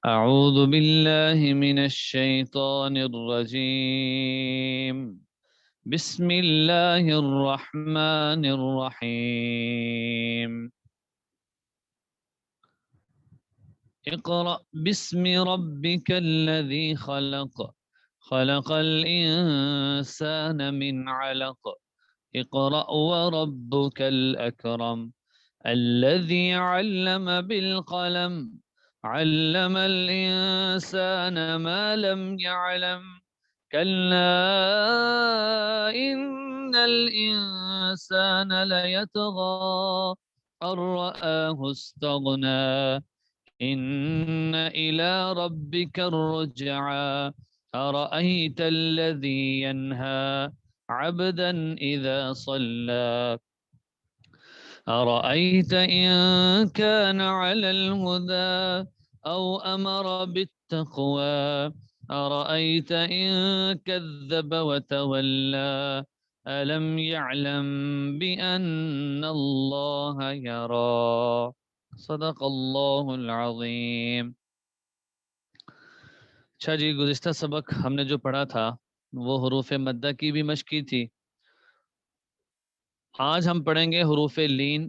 أعوذ بالله من الشيطان الرجيم. بسم الله الرحمن الرحيم. اقرأ باسم ربك الذي خلق، خلق الإنسان من علق. اقرأ وربك الأكرم الذي علم بالقلم، علم الإنسان ما لم يعلم. كلا إن الإنسان ليطغى أن رآه استغنى. إن إلى ربك الرجعى. أرأيت الذي ينهى عبدا إذا صلى. أرأيت إن كان على الهدى أو أمر بالتقوى. أرأيت إن كذب وتولى. ألم يعلم بأن الله يرى. صدق اللہ العظیم. اچھا جی، گزشتہ سبق ہم نے جو پڑھا تھا وہ حروف مدہ کی بھی مشق کی تھی. آج ہم پڑھیں گے حروف لین.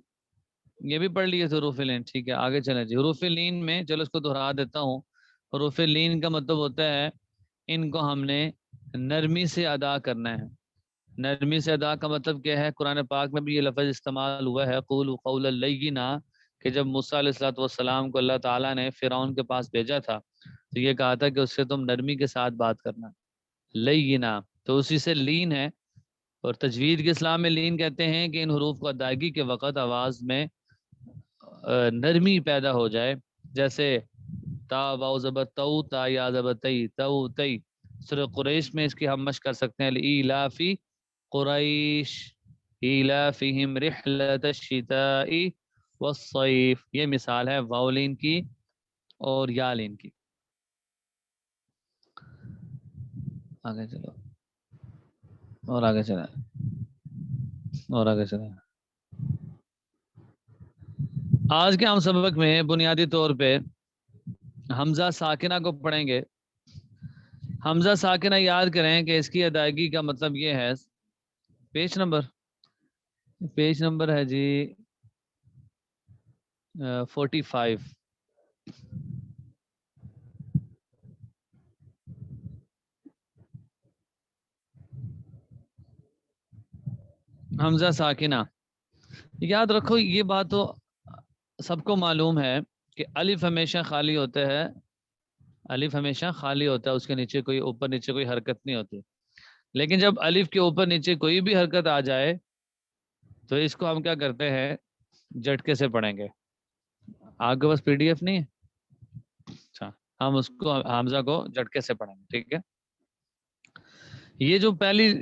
یہ بھی پڑھ لیے تھے حروف لین، ٹھیک ہے آگے چلیں جی. حروف لین میں چلو اس کو دہرا دیتا ہوں. حروف لین کا مطلب ہوتا ہے ان کو ہم نے نرمی سے ادا کرنا ہے. نرمی سے ادا کا مطلب کیا ہے؟ قرآن پاک میں بھی یہ لفظ استعمال ہوا ہے، قولوا قولا لینا، کہ جب موسیٰ علیہ الصلوۃ والسلام کو اللہ تعالیٰ نے فرعون کے پاس بھیجا تھا تو یہ کہا تھا کہ اس سے تم نرمی کے ساتھ بات کرنا. لینا تو اسی سے لین ہے. اور تجوید کے اسلام میں لین کہتے ہیں کہ ان حروف کو ادائیگی کے وقت آواز میں نرمی پیدا ہو جائے. جیسے تا واو زبر تو، تا یا زبر تی، تو تی. سورہ قریش میں اس کی ہم مشق کر سکتے ہیں. لإیلافی قریش ایلافہم رحلۃ الشتاء والصیف. یہ مثال ہے واولین کی اور یالین کی. آگے چلو اور آگے چلیں اور آگے چلیں. آج کے ہم سبق میں بنیادی طور پہ حمزہ ساکنہ کو پڑھیں گے. حمزہ ساکنہ یاد کریں کہ اس کی ادائیگی کا مطلب یہ ہے. پیج نمبر ہے جی 45. حمزہ ساکنہ یاد رکھو. یہ بات تو سب کو معلوم ہے کہ الف ہمیشہ خالی ہوتا ہے. الف ہمیشہ خالی ہوتا ہے، اس کے نیچے کوئی اوپر نیچے کوئی حرکت نہیں ہوتی. لیکن جب الف کے اوپر نیچے کوئی بھی حرکت آ جائے تو اس کو ہم کیا کرتے ہیں؟ جھٹکے سے پڑھیں گے. آپ کے پاس پی ڈی ایف نہیں ہے؟ اچھا، ہم اس کو حمزہ کو جھٹکے سے پڑھیں گے، ٹھیک ہے. یہ جو پہلی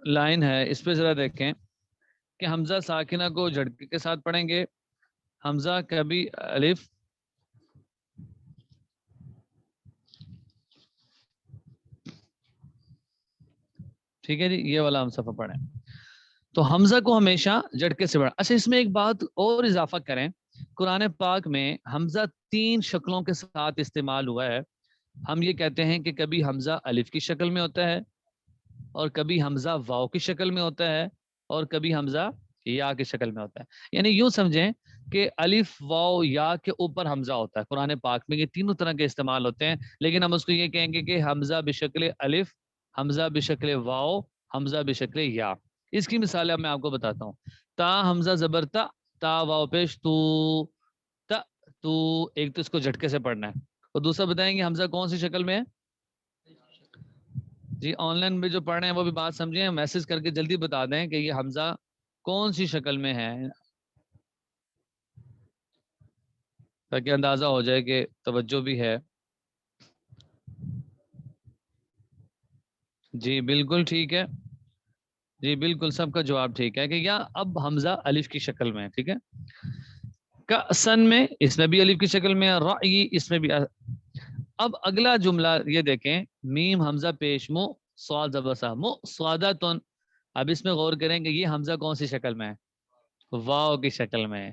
لائن ہے اس پہ ذرا دیکھیں کہ حمزہ ساکنہ کو جھٹکے کے ساتھ پڑھیں گے. حمزہ کبھی الف ٹھیک ہے جی، یہ والا ہم صفحہ پڑھیں. تو حمزہ کو ہمیشہ جھٹکے سے پڑھیں. اچھا، اس میں ایک بات اور اضافہ کریں. قرآن پاک میں حمزہ 3 شکلوں کے ساتھ استعمال ہوا ہے. ہم یہ کہتے ہیں کہ کبھی حمزہ الف کی شکل میں ہوتا ہے، اور کبھی حمزہ واو کی شکل میں ہوتا ہے، اور کبھی حمزہ یا کی شکل میں ہوتا ہے. یعنی یوں سمجھیں کہ الف واو یا کے اوپر حمزہ ہوتا ہے. قرآن پاک میں یہ تینوں طرح کے استعمال ہوتے ہیں، لیکن ہم اس کو یہ کہیں گے کہ حمزہ بشکل الف، حمزہ بشکل واو، حمزہ بشکل یا. اس کی مثال میں آپ کو بتاتا ہوں. تا حمزہ زبر تا، تا واو پیش تو، تا تو. ایک تو اس کو جھٹکے سے پڑھنا ہے، اور دوسرا بتائیں گے حمزہ کون سی شکل میں ہے. جی آن لائن میں جو پڑھ رہے ہیں وہ بھی بات سمجھیں، میسج کر کے جلدی بتا دیں کہ یہ حمزہ کون سی شکل میں ہے، تاکہ اندازہ ہو جائے کہ توجہ بھی ہے. جی بالکل ٹھیک ہے، جی بالکل سب کا جواب ٹھیک ہے کہ یا اب حمزہ الف کی شکل میں ہے، ٹھیک ہے. کأسن میں اس میں بھی الف کی شکل میں ہے، رأی اس میں بھی. اب اگلا جملہ یہ دیکھیں، میم حمزہ پیش مو سواد زبسا مو سوادتن. اب اس میں غور کریں کہ یہ حمزہ کون سی شکل میں ہے؟ واو کی شکل میں ہے.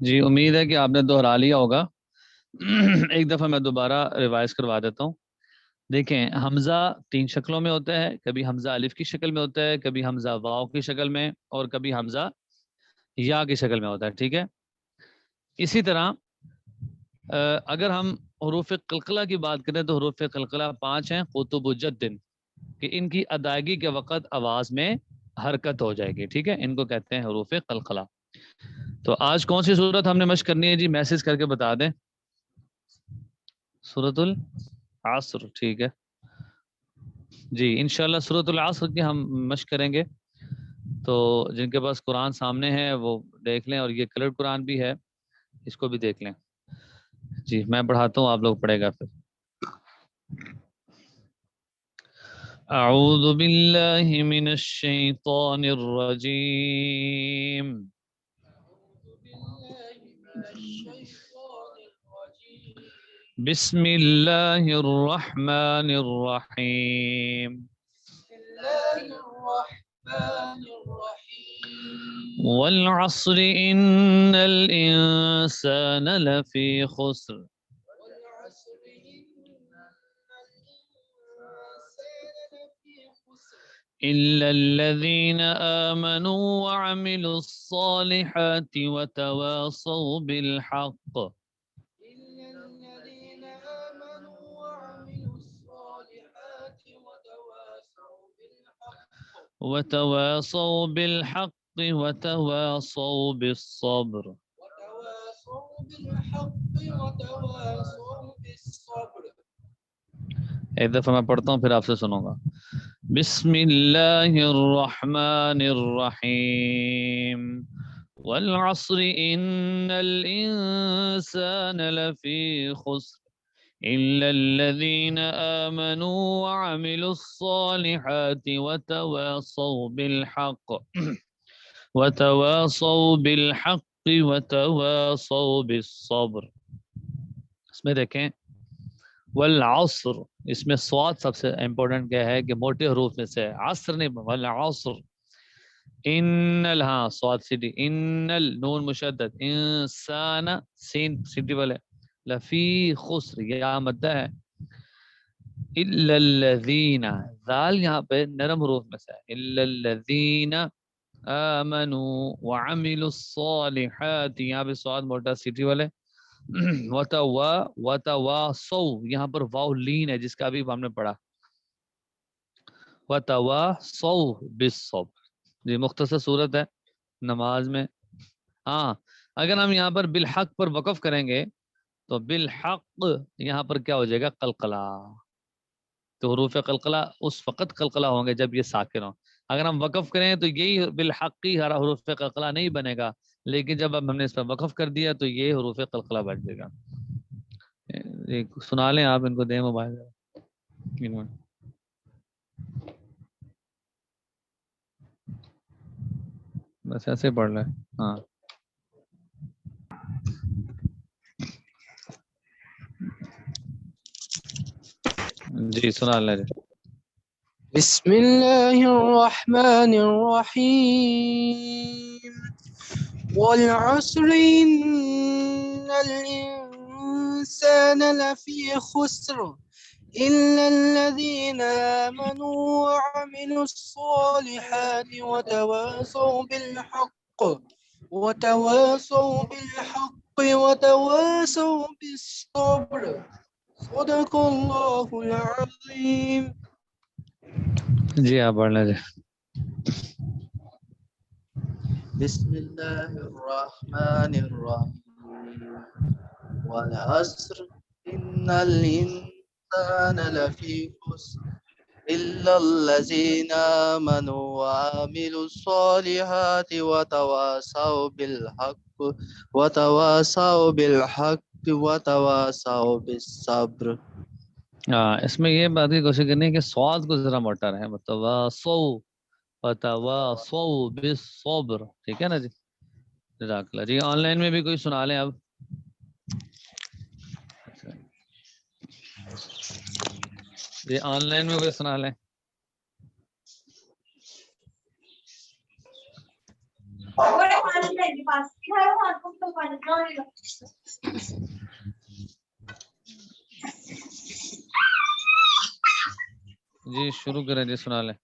جی امید ہے کہ آپ نے دہرا لیا ہوگا. ایک دفعہ میں دوبارہ ریوائز کروا دیتا ہوں. دیکھیں حمزہ 3 شکلوں میں ہوتا ہے. کبھی حمزہ الف کی شکل میں ہوتا ہے, کبھی حمزہ واو کی شکل میں, اور کبھی حمزہ یا کی شکل میں ہوتا ہے. ٹھیک ہے. اسی طرح اگر ہم حروف قلقلہ کی بات کریں تو حروف قلقلہ 5 ہیں قطب جدن, کہ ان کی ادائیگی کے وقت آواز میں حرکت ہو جائے گی. ٹھیک ہے, ان کو کہتے ہیں حروف قلقلہ. تو آج کون سی صورت ہم نے مشق کرنی ہے جی؟ میسج کر کے بتا دیں. سورۃ العصر. ٹھیک ہے جی, انشاءاللہ سورۃ العصر کی ہم مشق کریں گے. تو جن کے پاس قرآن سامنے ہے وہ دیکھ لیں, اور یہ کلرڈ قرآن بھی ہے, اس کو بھی دیکھ لیں. جی میں پڑھاتا ہوں, آپ لوگ پڑھے گا پھر. اعوذ باللہ من الشیطان الرجیم. بسم اللہ الرحمن الرحیم. والعصر ان الانسان لفی خسر إلا الذين آمنوا وعملوا الصالحات وتواصوا بالحق وتواصوا بالحق وتواصوا بالصبر. ایک دفعہ میں پڑھتا ہوں پھر آپ سے سنوں گا. بسم اللہ الرحمن الرحیم. والعصر ان الانسان لفی خسر الا الذين آمنوا وعملوا الصالحات وتواصوا بالحق وتواصوا بالحق وتواصوا بالصبر. اس میں دیکھیں والعصر, اس میں صاد سب سے امپورٹنٹ کیا ہے کہ موٹے حروف میں سے, عصر نہیں, والعصر. ان ہاں صاد سیدھی, ان نون مشدد, انسان سین سیدھی والے, لفی خسر یا مدہ ہے, الا الذین, ذال یہاں پہ نرم حروف میں سے, الا الذین آمنوا وعملوا الصالحات, یہاں پہ صاد موٹا سیدھی والے, وتواصوا یہاں پر واو لین ہے جس کا ابھی ہم نے پڑھا, وتواصوا بالصبر. یہ مختصر صورت ہے نماز میں. ہاں اگر ہم یہاں پر بالحق پر وقف کریں گے تو بالحق یہاں پر کیا ہو جائے گا؟ قلقلہ. تو حروف قلقلہ اس وقت قلقلہ ہوں گے جب یہ ساکن ہوں. اگر ہم وقف کریں تو یہی بالحقی حروف قلقلہ نہیں بنے گا, لیکن جب اب ہم نے اس پر وقف کر دیا تو یہ حروف قلقلہ بن جائے گا. سنا لیں آپ, ان کو دیں موبائل. بس ایسے پڑھ لیں. ہاں جی سنا لیں. بسم اللہ الرحمن الرحیم. والعصر ان الانسان الإنسان لفي خسر إلا الذين آمنوا وعملوا الصالحات وتواصوا بالحق وتواصوا بالصبر صدق الله العظيم. جی آپ پڑھ لیں. بسم الله الرحمن الرحيم والعصر إن الإنسان لفي خسر إلا الذين آمنوا وعملوا الصالحات وتواصوا بالصبر. ہاں اس میں یہ بات کی کوشش کرنی ہے کہ سواد کو ذرا موٹا رہے. وتواصوا بالصبر. ٹھیک ہے نا جی. جزاک اللہ. جی آن لائن میں بھی کوئی سنا لیں اب. جی آن لائن میں کوئی سنا لیں. جی شروع کریں. جی سنا لیں.